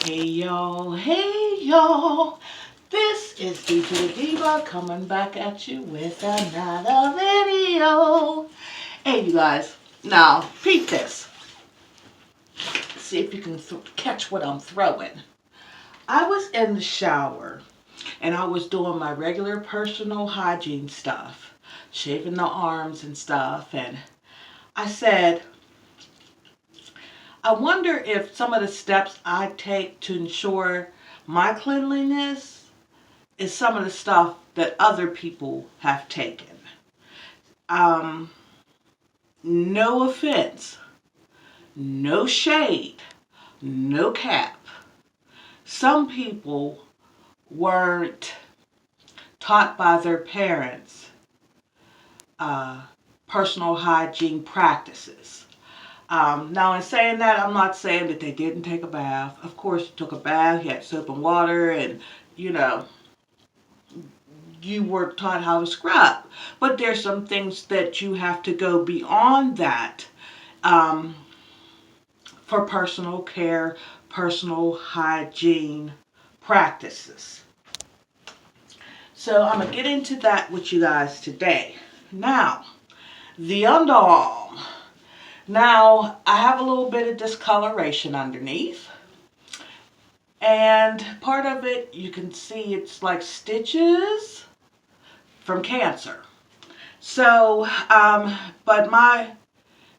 Hey y'all, this is DJ Diva coming back at you with another video. Hey you guys, now peep this. See if you can catch what I'm throwing. I was in the shower and I was doing my regular personal hygiene stuff, shaving the arms and stuff, and I said, I wonder if some of the steps I take to ensure my cleanliness is some of the stuff that other people have taken. Um, no offense, no shade, no cap. Some people weren't taught by their parents personal hygiene practices. Now, in saying that, I'm not saying that they didn't take a bath. Of course, you took a bath, you had soap and water, and, you were taught how to scrub. But there's some things that you have to go beyond that for personal care, personal hygiene practices. So I'm going to get into that with you guys today. Now, the underarm. Now, I have a little bit of discoloration underneath. And part of it, you can see it's like stitches from cancer. So, but my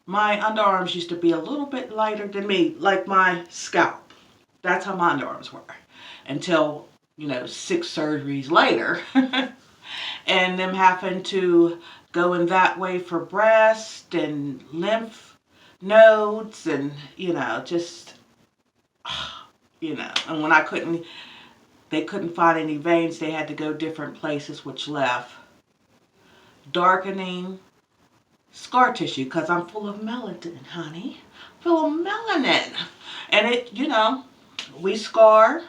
underarms used to be a little bit lighter than me, like my scalp. That's how my underarms were. Until, 6 surgeries later. And them having to go in that way for breast and lymph nodes and, just, and when they couldn't find any veins, they had to go different places, which left darkening scar tissue, because I'm full of melanin, honey. Full of melanin. And it, we scar.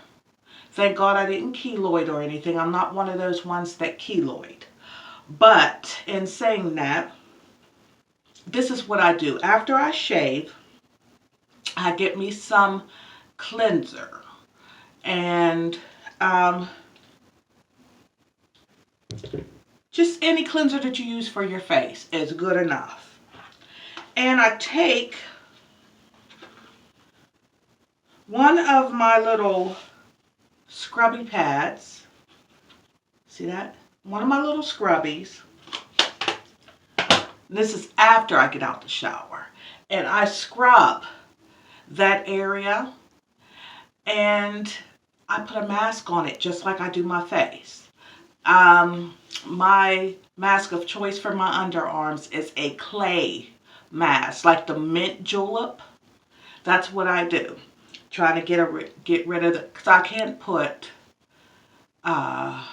Thank God I didn't keloid or anything. I'm not one of those ones that keloid. But in saying that, this is what I do. After I shave, I get me some cleanser. And just any cleanser that you use for your face is good enough. And I take one of my little scrubby pads. See that? One of my little scrubbies. This is after I get out the shower. And I scrub that area. And I put a mask on it just like I do my face. My mask of choice for my underarms is a clay mask, like the mint julep. That's what I do. Trying to get rid of it, because I can't put, per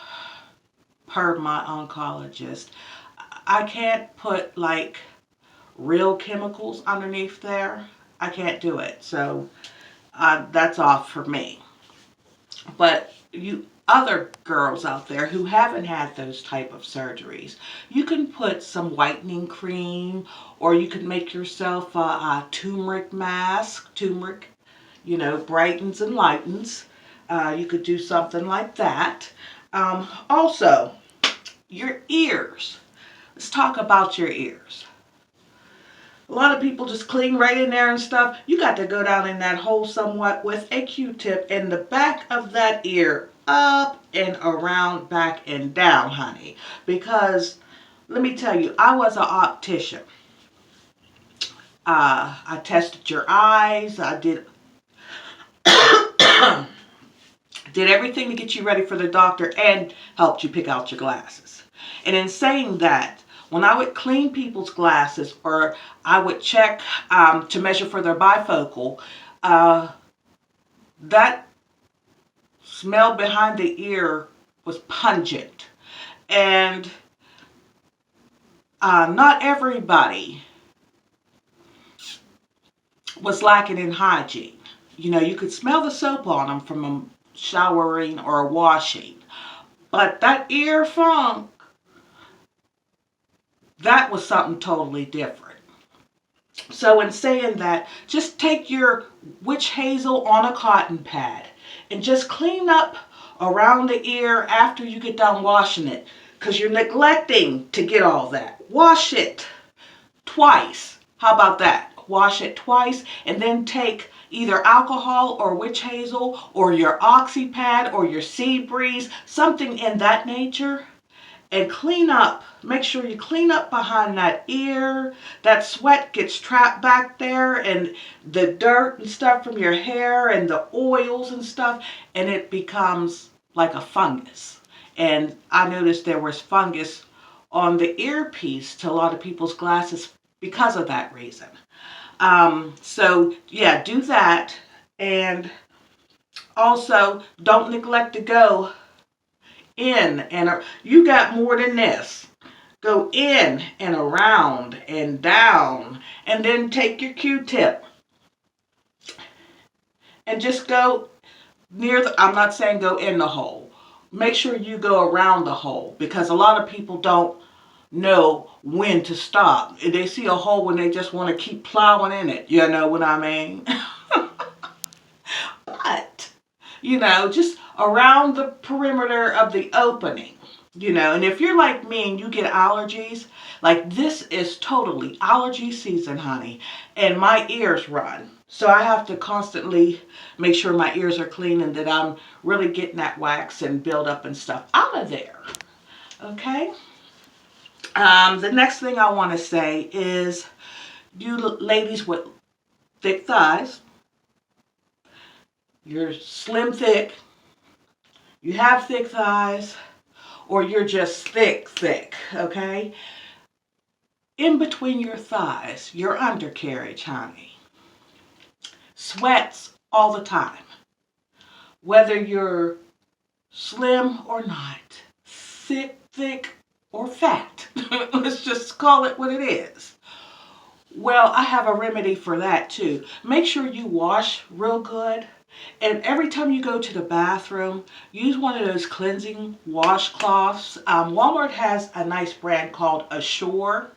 my oncologist, I can't put like real chemicals underneath there. I can't do it. So that's off for me. But you other girls out there who haven't had those type of surgeries, you can put some whitening cream, or you can make yourself a turmeric mask. Turmeric, brightens and lightens. You could do something like that. Also, your ears. Let's talk about your ears. A lot of people just clean right in there and stuff. You got to go down in that hole somewhat with a Q-tip in the back of that ear, up and around, back and down, honey. Because, let me tell you, I was an optician. I tested your eyes. I did did everything to get you ready for the doctor and helped you pick out your glasses. And in saying that, when I would clean people's glasses, or I would check to measure for their bifocal, that smell behind the ear was pungent. And not everybody was lacking in hygiene. You could smell the soap on them from showering or washing. But that ear funk, that was something totally different. So in saying that, just take your witch hazel on a cotton pad and just clean up around the ear after you get done washing it, because you're neglecting to get all that. Wash it twice. How about that? Wash it twice and then take either alcohol or witch hazel or your oxy pad or your sea breeze, something in that nature, and clean up. Make sure you clean up behind that ear. That sweat gets trapped back there, and the dirt and stuff from your hair and the oils and stuff, and it becomes like a fungus. And I noticed there was fungus on the earpiece to a lot of people's glasses because of that reason. So yeah, do that. And also don't neglect to go in, and you got more than this. Go in and around and down, and then take your Q-tip and just go near the, I'm not saying go in the hole. Make sure you go around the hole, because a lot of people don't know when to stop. They see a hole when they just want to keep plowing in it. You know what I mean? But, just around the perimeter of the opening. And if you're like me and you get allergies, like this is totally allergy season, honey, and my ears run. So I have to constantly make sure my ears are clean and that I'm really getting that wax and buildup and stuff out of there. Okay? The next thing I want to say is, you ladies with thick thighs, you're slim thick, you have thick thighs, or you're just thick, okay? In between your thighs, your undercarriage, honey, sweats all the time. Whether you're slim or not, thick or fat. Let's just call it what it is. Well, I have a remedy for that too. Make sure you wash real good. And every time you go to the bathroom, use one of those cleansing washcloths. Walmart has a nice brand called Assure.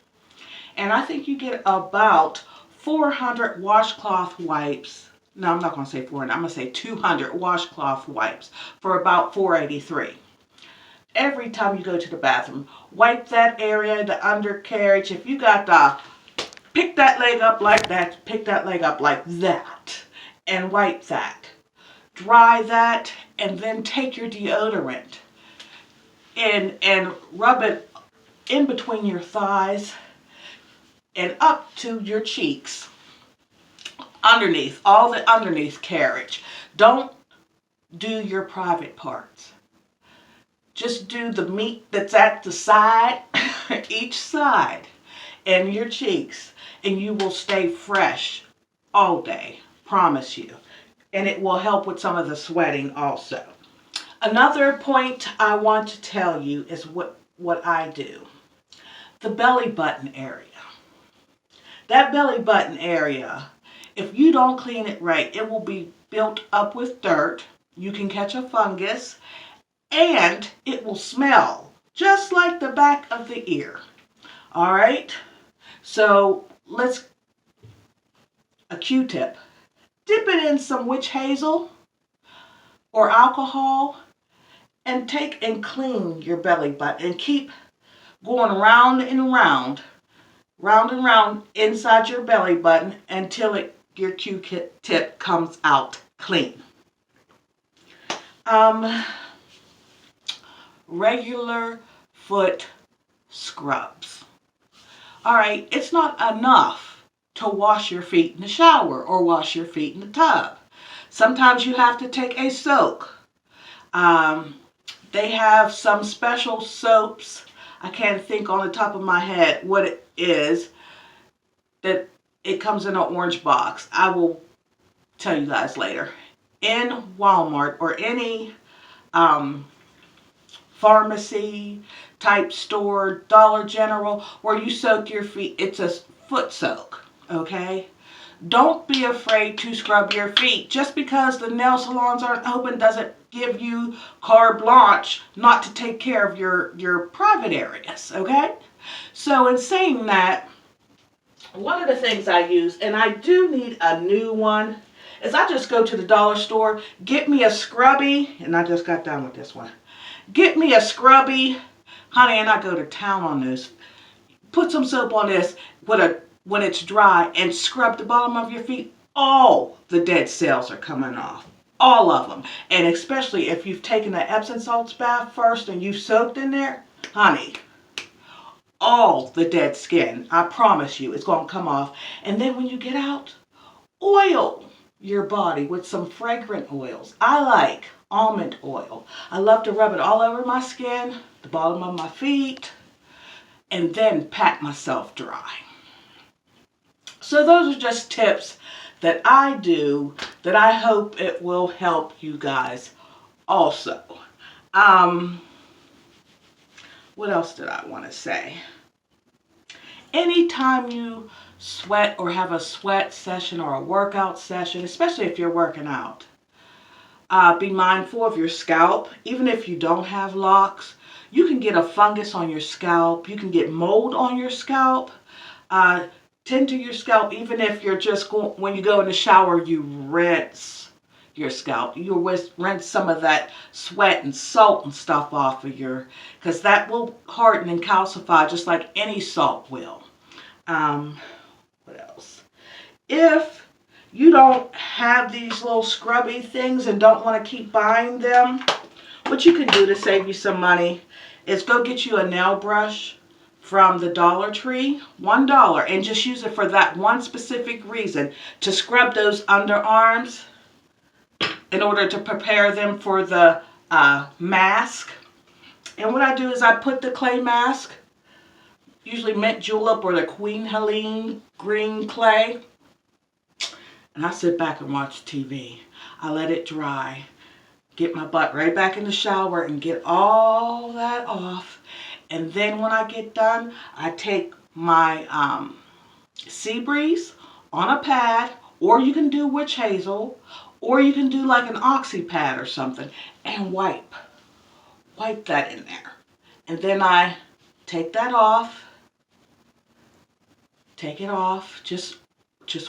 And I think you get about 400 washcloth wipes. No, I'm not going to say 400. I'm going to say 200 washcloth wipes for about $4.83. Every time you go to the bathroom, wipe that area, the undercarriage. If you got to pick that leg up like that, pick that leg up like that, and wipe that. Dry that, and then take your deodorant and rub it in between your thighs and up to your cheeks. Underneath, all the underneath carriage. Don't do your private parts. Just do the meat that's at the side, each side, and your cheeks, and you will stay fresh all day. Promise you. And it will help with some of the sweating also. Another point I want to tell you is what I do. The belly button area. That belly button area, if you don't clean it right, it will be built up with dirt. You can catch a fungus, and it will smell just like the back of the ear. All right? So a Q-tip. Dip it in some witch hazel or alcohol and take and clean your belly button and keep going round and round inside your belly button until your Q-tip comes out clean. Regular foot scrubs. All right, it's not enough to wash your feet in the shower or wash your feet in the tub. Sometimes you have to take a soak. They have some special soaps. I can't think on the top of my head what it is. That it comes in an orange box. I will tell you guys later. In Walmart or any pharmacy type store, Dollar General, where you soak your feet, it's a foot soak. Okay? Don't be afraid to scrub your feet. Just because the nail salons aren't open doesn't give you carte blanche not to take care of your private areas. Okay? So in saying that, one of the things I use, and I do need a new one, is I just go to the dollar store, get me a scrubby, and I just got done with this one. Get me a scrubby, honey, and I go to town on this. Put some soap on this when it's dry and scrub the bottom of your feet. All the dead cells are coming off. All of them. And especially if you've taken the Epsom salts bath first and you've soaked in there, honey, all the dead skin, I promise you, it's going to come off. And then when you get out, oil your body with some fragrant oils. I like almond oil. I love to rub it all over my skin, the bottom of my feet, and then pat myself dry. So those are just tips that I do that I hope it will help you guys also. What else did I want to say? Anytime you sweat or have a sweat session or a workout session, especially if you're working out, be mindful of your scalp. Even if you don't have locks, you can get a fungus on your scalp. You can get mold on your scalp. Tend to your scalp, even if you're just going, when you go in the shower, you rinse your scalp. You rinse some of that sweat and salt and stuff off of because that will harden and calcify just like any salt will. What else? If you don't have these little scrubby things and don't want to keep buying them, what you can do to save you some money is go get you a nail brush from the Dollar Tree, $1, and just use it for that one specific reason, to scrub those underarms in order to prepare them for the mask. And what I do is I put the clay mask, usually mint julep or the Queen Helene green clay, and I sit back and watch TV. I let it dry, get my butt right back in the shower and get all that off. And then when I get done, I take my sea breeze on a pad, or you can do witch hazel, or you can do like an oxy pad or something, and wipe that in there. And then I take that off, take it off, just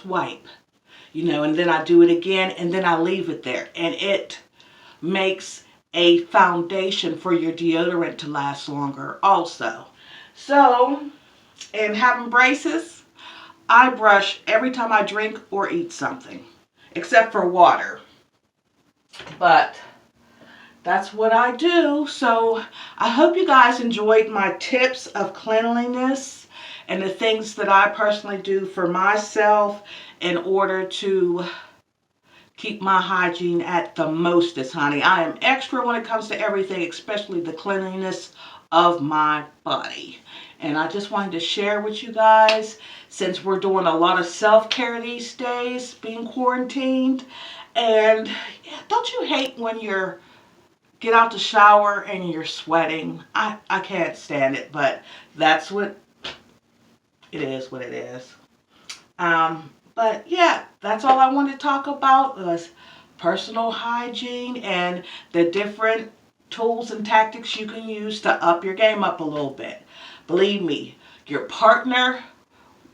wipe, and then I do it again, and then I leave it there, and it makes a foundation for your deodorant to last longer also. So, and having braces, I brush every time I drink or eat something, except for water. But that's what I do. So I hope you guys enjoyed my tips of cleanliness and the things that I personally do for myself in order to keep my hygiene at the mostest, honey. I am extra when it comes to everything, especially the cleanliness of my body. And I just wanted to share with you guys, since we're doing a lot of self-care these days, being quarantined. And yeah, don't you hate when you get out the shower and you're sweating? I can't stand it, but that's what it is, what it is. But yeah, that's all I want to talk about was personal hygiene and the different tools and tactics you can use to up your game up a little bit. Believe me, your partner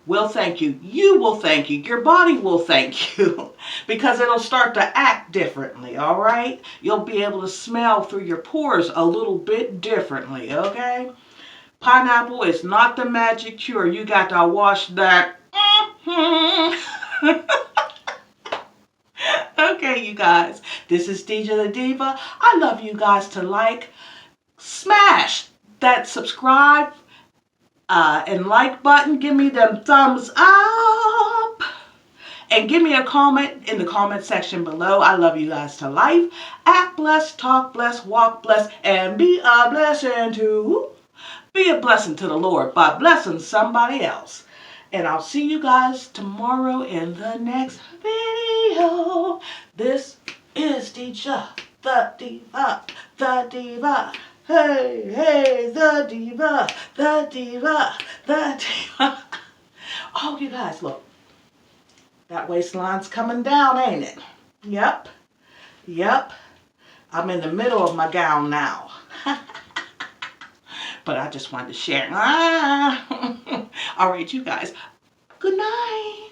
will thank you. You will thank you. Your body will thank you because it'll start to act differently, all right? You'll be able to smell through your pores a little bit differently, okay? Pineapple is not the magic cure. You got to wash that. Okay, you guys, this is DJ the Diva. I love you guys to smash that subscribe and like button. Give me them thumbs up and give me a comment in the comment section below. I love you guys to life. Act blessed, talk blessed, walk blessed, and be a blessing to the Lord by blessing somebody else. And I'll see you guys tomorrow in the next video. This is DJ, the Diva, the Diva. Hey, hey, the Diva, the Diva, the Diva. Oh, you guys, look. That waistline's coming down, ain't it? Yep. Yep. I'm in the middle of my gown now. But I just wanted to share. All right, you guys. Good night.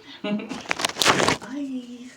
Bye.